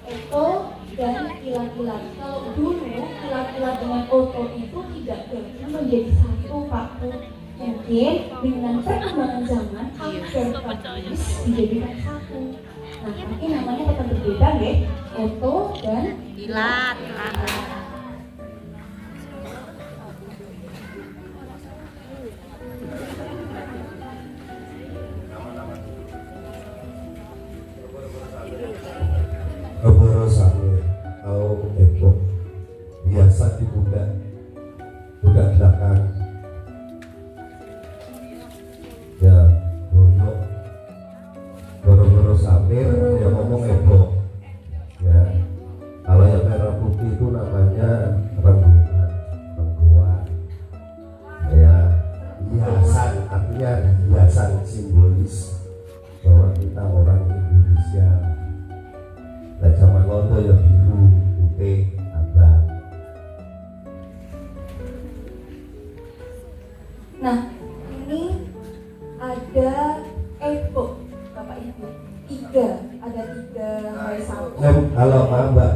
Oto dan kilat-kilat. Kalau dulu kilat-kilat dengan oto itu tidak gabung menjadi satu Pak. Mungkin dengan perkembangan zaman agar tulis dijadikan satu. Nah, tapi namanya tetap berbeda ya. Oto dan Kilat. Keberosane atau ego biasa dibuka belakang ya bono boro-boro samir ya ngomong ego ya. Kalau yang merah putih itu namanya rengguan ya, hiasan, artinya hiasan simbolis bahwa kita orang Indonesia. Dan zaman londo ya biru, putih, abang. Nah, ini ada ebo Bapak Ibu. Ada tiga hari satu. Kalau Mbak,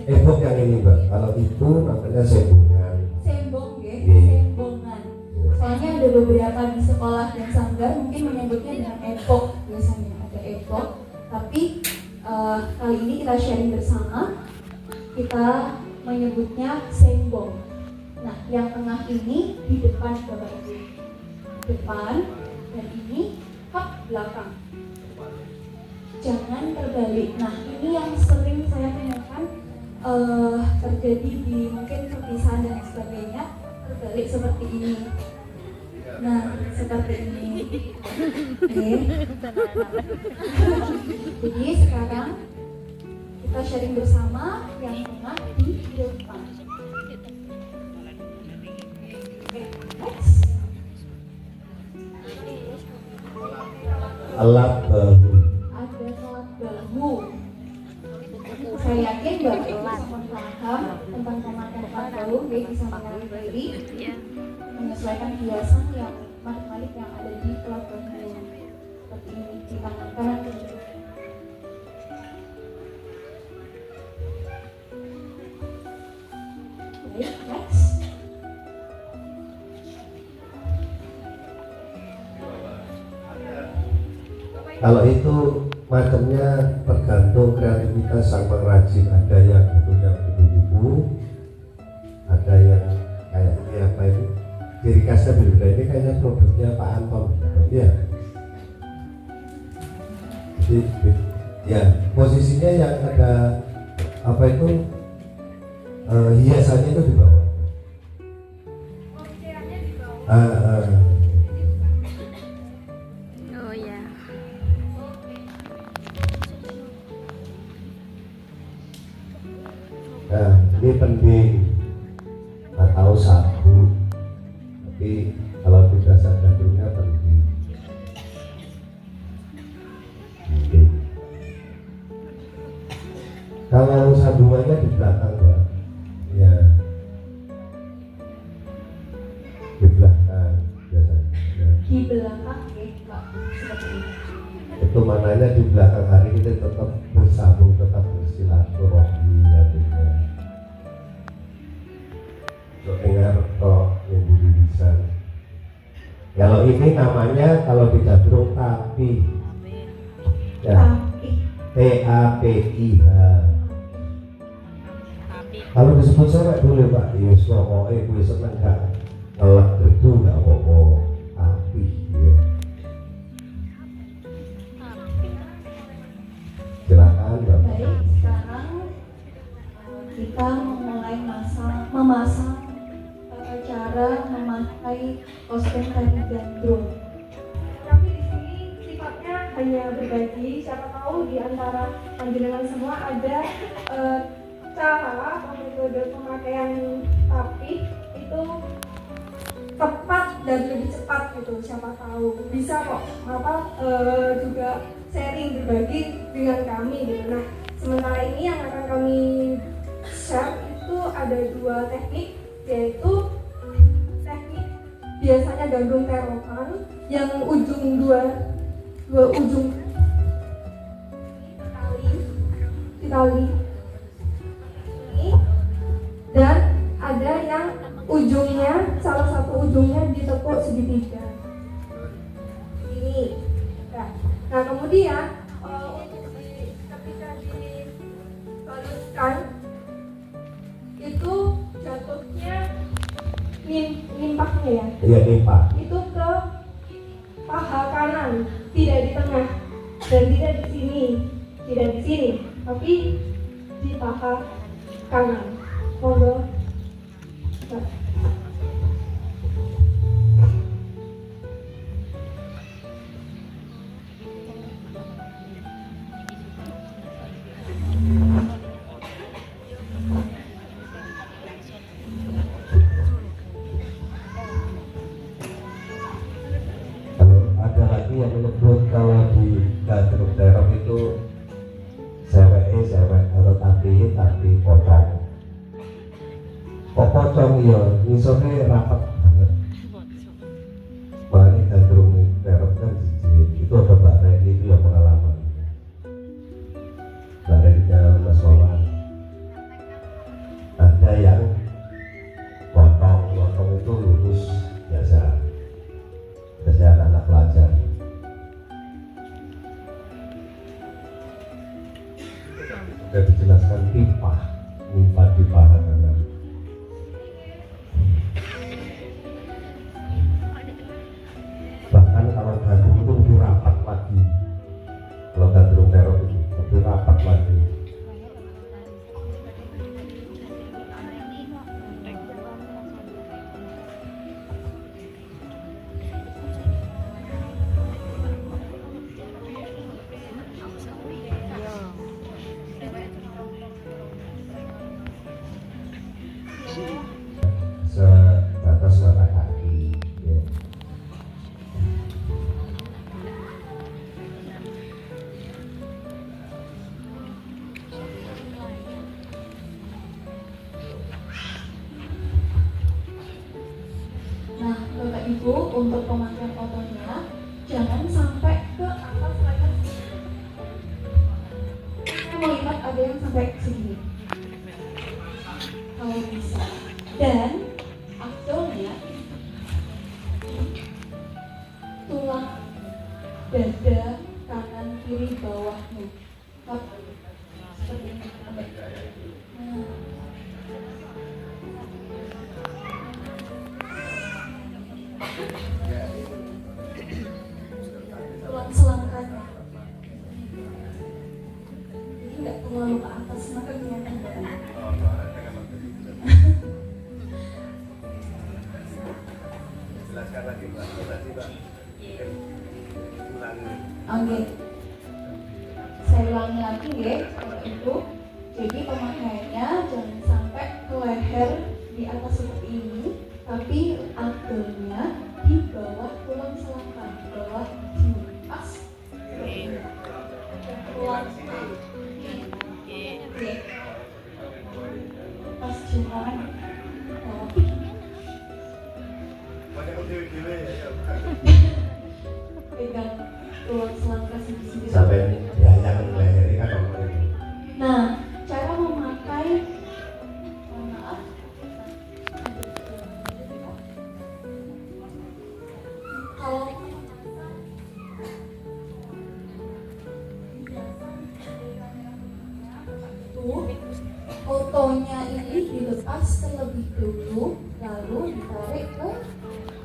ebok yang ini Mbak. Kalau itu namanya sembungan. Sembong ya, Iya. sembongan. Soalnya ada beberapa di sekolah dan sanggar mungkin menyebutnya dengan epok, biasanya ada epok. Tapi kali ini kita sharing bersama, kita menyebutnya sembong. Nah, yang tengah ini di depan Bapak Ibu, depan, dan ini hak belakang. Jangan terbalik. Nah, ini yang sering saya tanyakan terjadi di mungkin perpisahan dan sebagainya, terbalik seperti ini. Nah, seperti ini. Oke. Jadi sekarang kita sharing bersama yang tengah di depan. Oke, next. Alat bahu. Ada alat bahu. Saya yakin Bapak Ibu paham tentang pemakaian alat bahu, baik bisa mengalir diri, menyesuaikan hiasan yang malik-malik yang ada di alat bahu. Seperti ini di tangan kanan dan kiri. Baik, next. Kalau itu macamnya tergantung kreativitas sang pengrajin. Ada yang bentuknya buku-buku, ada yang kayak ini apa ini, ciri khasnya berbeda. Ini kayaknya produknya Pak Anton, ya. Jadi ya posisinya yang ada apa itu hiasannya itu di bawah. Oh ya. Nah, ini penting atau sabu, tapi kalau tidak sadarnya penting. Oke. Kalau sambungannya di belakang Mbak, ya di belakang biasanya. Di belakang ya Pak, seperti ini. Itu mananya di belakang hari kita tetap bersambung, tetap bersilaturahmi artinya. Dengar toh yang budi bisa. Kalau ini namanya kalau di Gadrung tapi ya TAPIH. Kalau disebut cewek boleh Pak, yes pokoknya gue seneng gak ngelak itu gak apa-apa. Tapi ya silakan Bapak. Baik, sekarang kita memulai memasang cara memakai kostum tari gandrung. Tapi di sini sifatnya hanya berbagi. Siapa tahu di antara panjenengan semua ada cara atau metode pemakaian tapik itu tepat dan lebih cepat gitu. Siapa tahu bisa kok juga sharing berbagi dengan kami gitu. Nah, sementara ini yang akan kami share itu ada dua teknik, yaitu teknik biasanya gandrung terokan yang ujung dua ujung ditali ujungnya ditekuk segitiga. Ini. Nah kemudian ketika dibaluskan itu jatuhnya nimpahnya ya. Iya, nimpa. Itu ke paha kanan, tidak di tengah dan tidak di sini, tapi di paha kanan. Monggo. Ada lagi yang menyebut kalau di gandrung terong itu sewek atau tapi pocong. Kok pocong ya, ngisore rapat banget. Balik gandrung terong kan jijik. Itu ada Mbak Reni itu yang pengalaman. Mbak Reni Mas Wawan. Ada yang potong itu lurus biasa. Biasanya anak pelajar. Sudah dijelaskan nimpa di paha kanan. Bahkan kalau gandrung itu lebih rapat lagi. Kalau gandrung terong itu lebih rapat lagi. Sebatas mata kaki ya. Nah, Bapak Ibu, untuk pemakaian otonya jangan sampai ke atas leher. Saya melihat ada yang sampai ke sini. Kalau bisa. Dan afdolnya tulang dada kanan kiri bawahnya. Seperti ini. Nah. Tulang selangkanya. Ini nggak terlalu ke atas, maka kelihatan banget. Jelaskan lagi Mbak. Oke. Saya ulangi lagi ya, Bapak Ibu. Jadi pemakaiannya jangan sampai ke leher di atas seperti ini, tapi akhirnya di bawah tulang selangkah, di bawah sini, pas. Tulang Oke. Pas jempol. Pegang tulang selangkah sini. Sampai yang leher kan nomor itu. Nah, cara memakai, maaf, kalau otonya ini dilepas terlebih dulu, lalu ditarik ke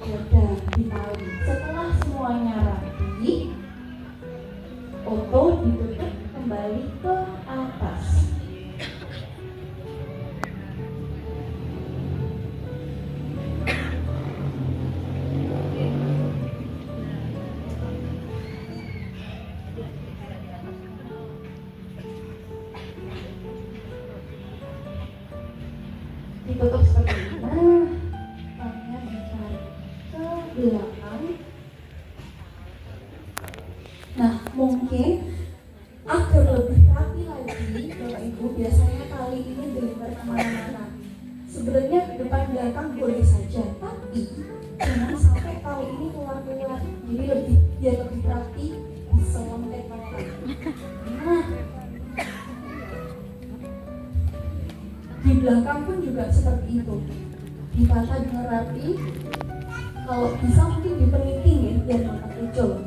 dada, ditali. Setelah semuanya rapi, oto ditutup kembali ke atas. Ditutup seperti ini. Tangannya ditarik ke belakang. Nah, mungkin agar lebih rapi lagi, Bapak Ibu, biasanya tali ini dilempar kemana-mana. Sebenarnya depan belakang boleh saja, tapi jangan sampai tali ini keluar-keluar. Jadi biar lebih rapi, bisa lempar kemana-mana. Nah, di belakang pun juga seperti itu. Ditata dengan rapi, kalau bisa mungkin diteliti ya biar nggak kecil.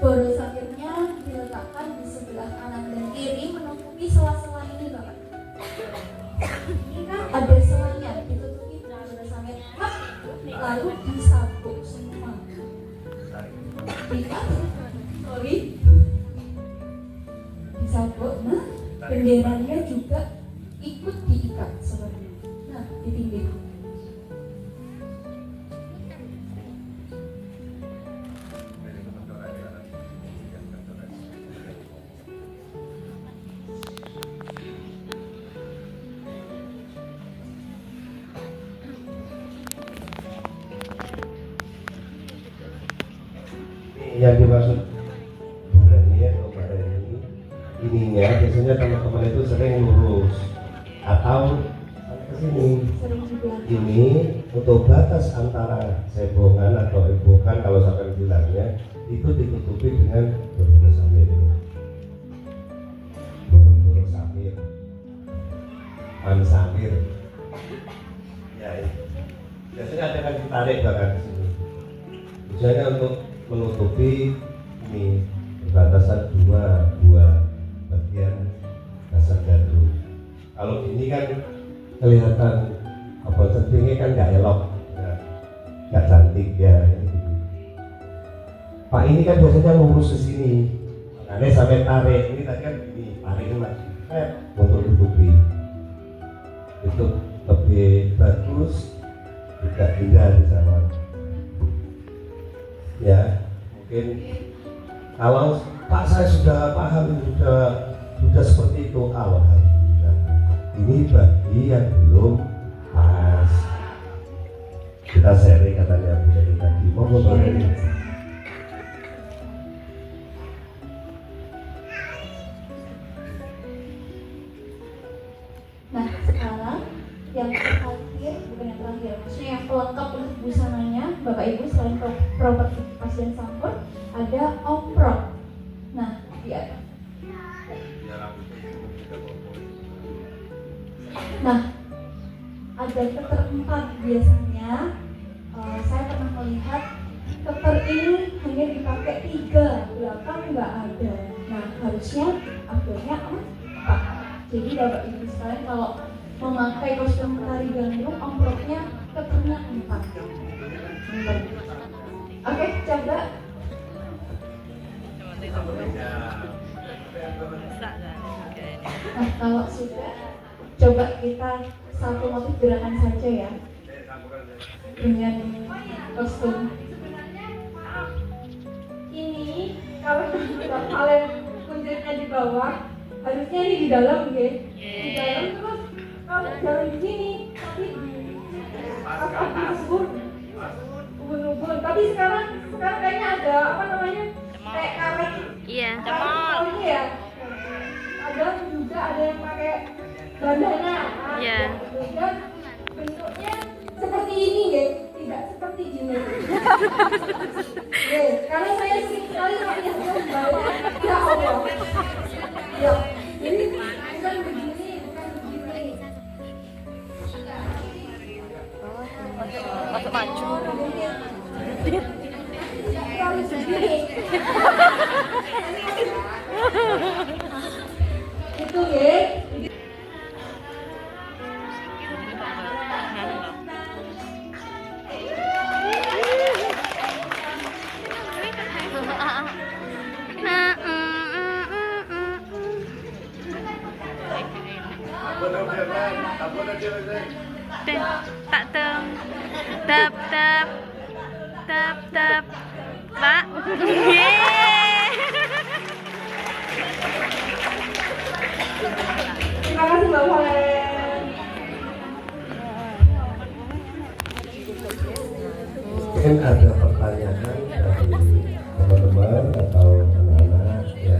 Boros akhirnya diletakkan di sebelah kanan dan kiri menutupi sela-sela ini Bapak. Ini kan ada selanya, ditutupi dengan boros samit, lalu disabuk semua. Disabuk, nah benderanya juga ikut diikat seperti ini. Nah, ditindih. Yang dimaksud bukan ini atau pada ininya biasanya teman-teman itu sering lurus atau ke sini. Ini untuk batas antara cebongan atau ebokan kalau sampai bilangnya itu ditutupi dengan boros samir ini. Boros samir, samir. Ya, biasanya ada kan ditarik bahkan di sini. Biasanya untuk menutupi ini perbatasan dua buah bagian dasar gandum. Kalau ini kan kelihatan apa centingnya kan nggak elok, nggak cantik ya. Pak ini kan biasanya lurus ke sini, makanya sampai tarik. Ini tadi kan begini, tarik ini masih untuk tutupi. Itu lebih bagus, tidak tinggal di sana. Ya, mungkin kalau Pak saya sudah paham, sudah seperti itu, alhamdulillah. Ini bagi yang belum pas. Kita sharing katanya dari tadi. Mau ini. Nah, sekarang yang terakhir, bukan yang terakhir, maksudnya yang pelengkap untuk busananya, Bapak Ibu selain properti kipas dan sampur, ada omprok. Nah, dia. Nah, ada keter 4 biasanya. Saya pernah melihat keter ini hanya dipakai 3, belakang nggak ada. Nah, harusnya adanya 4. Jadi Bapak Ibu sekalian kalau memakai kostum tari gandrung, omproknya keternya 4. Oke, coba. Nah, kalau sudah, coba kita satu motif gerakan saja ya dengan kostum. Ini kalau kalian kunjungnya di bawah, harusnya ini di dalam ya. Di dalam terus kalau jalan di sini, tapi ubun-ubun. Tapi sekarang kayaknya ada apa namanya? Kayak karet. Iya, Cemol. Ini ya. Ada juga ada yang pakai bandana. Iya. Dan bentuknya seperti ini ya, tidak seperti gini. Karena saya sering sekali melihat gambar. Ya Allah. Ya. Jadi bukan begini, bukan begini. Masuk maju. Harus begini. Itu ya. Tak tem. Tap tap. Tap tap. Pak. Yeay. Terima kasih Mbak Valen. mungkin ada pertanyaan dari teman-teman atau anak-anak ya,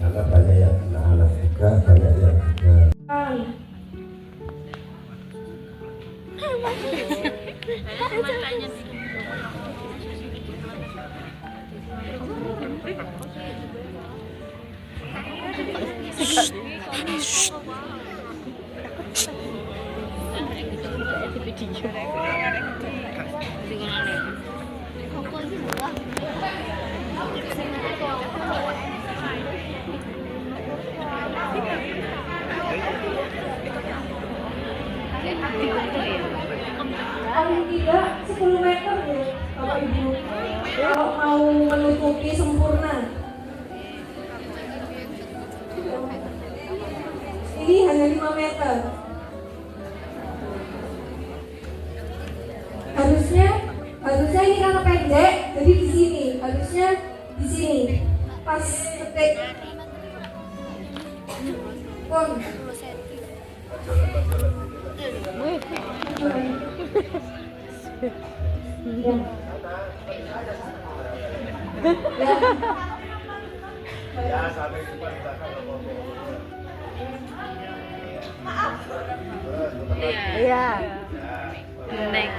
karena banyak yang anak-anak juga, banyak yang juga. Paling tidak 10 meter ya Bapak Ibu, kalau mau menutupi sempurna. Ini hanya 5 meter. Harusnya ini karena pendek, jadi di sini. Harusnya di sini. Pas ketik. Pon. Ya. Ya, sampai jumpa di belakang. Iya. Neng.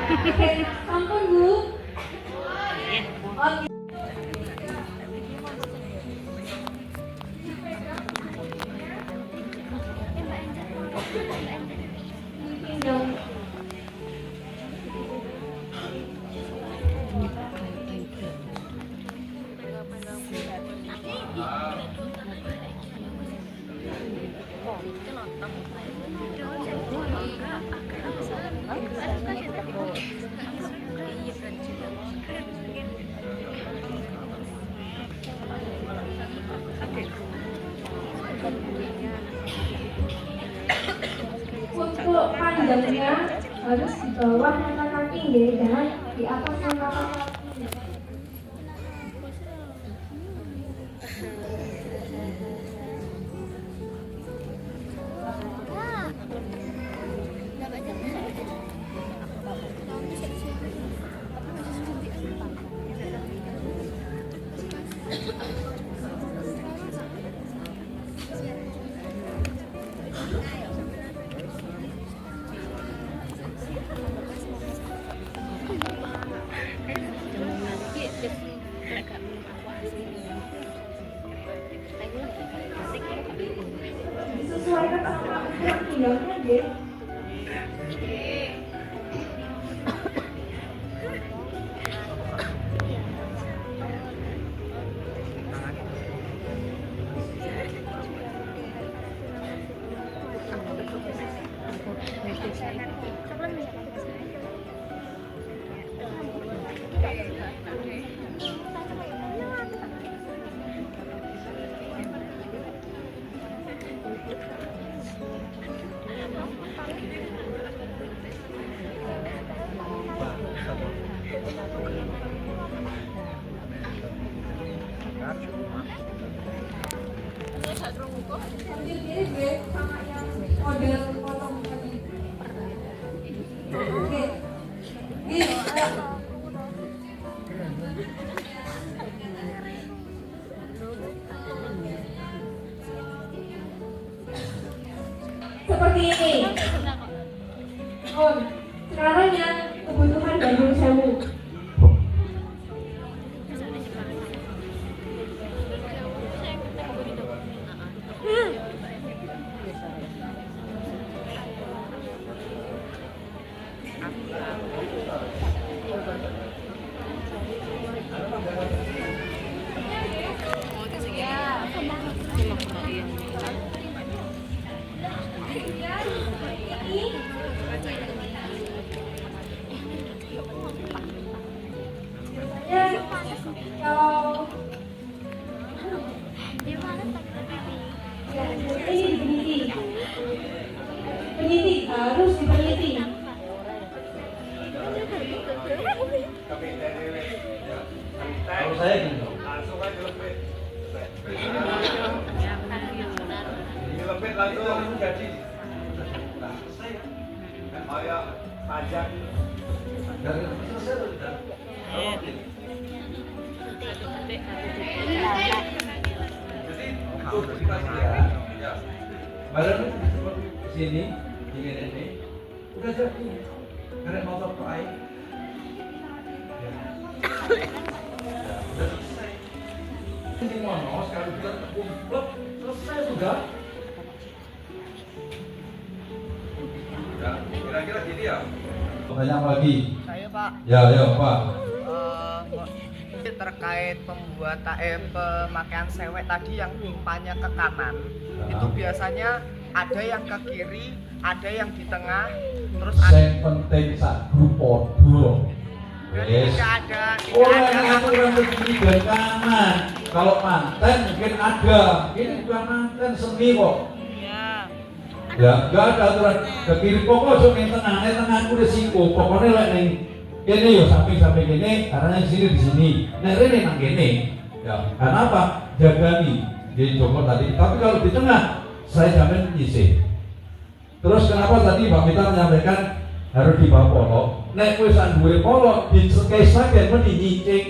Oke, ampun Bu. Oke. Pinggang. Untuk panjangnya harus di bawah mata kaki ya, jangan di atas mata kaki. Disesuaikan sama ukuran pinggangnya deh. Hampir mirip deh sama yang model potong tadi. Oke. Gini, ayo. Seperti ini. Oh, sekarang yang kebutuhan Bandung Sewu. Kalau ini peniti, harus dipeliti. Kalau saya gitu. Langsung aja lebih. Lebih langsung jadi. Oh ya. pajak. Dan selesai atau tidak? Jadi untuk kita ya, barang seperti sini, ini, udah jadi. Karena motor ke air, ya, udah selesai. Di mono sekarang kita kumpul selesai sudah. Ya, kira-kira gini ya. Pertanyaan apa lagi? Saya Pak, Ya, Pak. terkait pemakaian sewek tadi yang pimpanya ke kanan, itu biasanya ada yang ke kiri, ada yang di tengah, terus ada Yang penting sak grup podo. Yes. tidak ada Orang aturan kiri dan kanan. Kalau manten mungkin ada. Ini bukan manten, seni kok. Ya, nggak ada aturan ke kiri. Pokoknya yang tengah aku udah siku. Pokoknya lah nih. Ini yo samping gini, karena di sini. Nah ini nang gini. Ya, karena apa? Jaga nih. Jadi Joko tadi. Tapi kalau di tengah, saya jamin isi. Terus kenapa tadi Mbak Mita menyampaikan harus dibawa polo? Nek wis duwe polo dicekek mesti nyicing.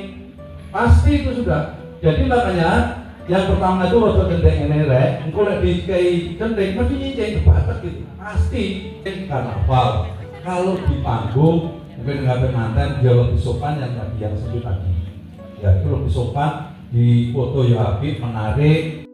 Pasti itu sudah. Jadi makanya yang pertama itu rada gendeng ngene rek, engko lek dikei gendeng mesti nyicing batek gitu. Pasti karnaval. Kalau di panggung mungkin nggak manten dia lebih sopan yang tadi yang sebut tadi. Ya itu lebih sopan, di foto ya Habib menarik.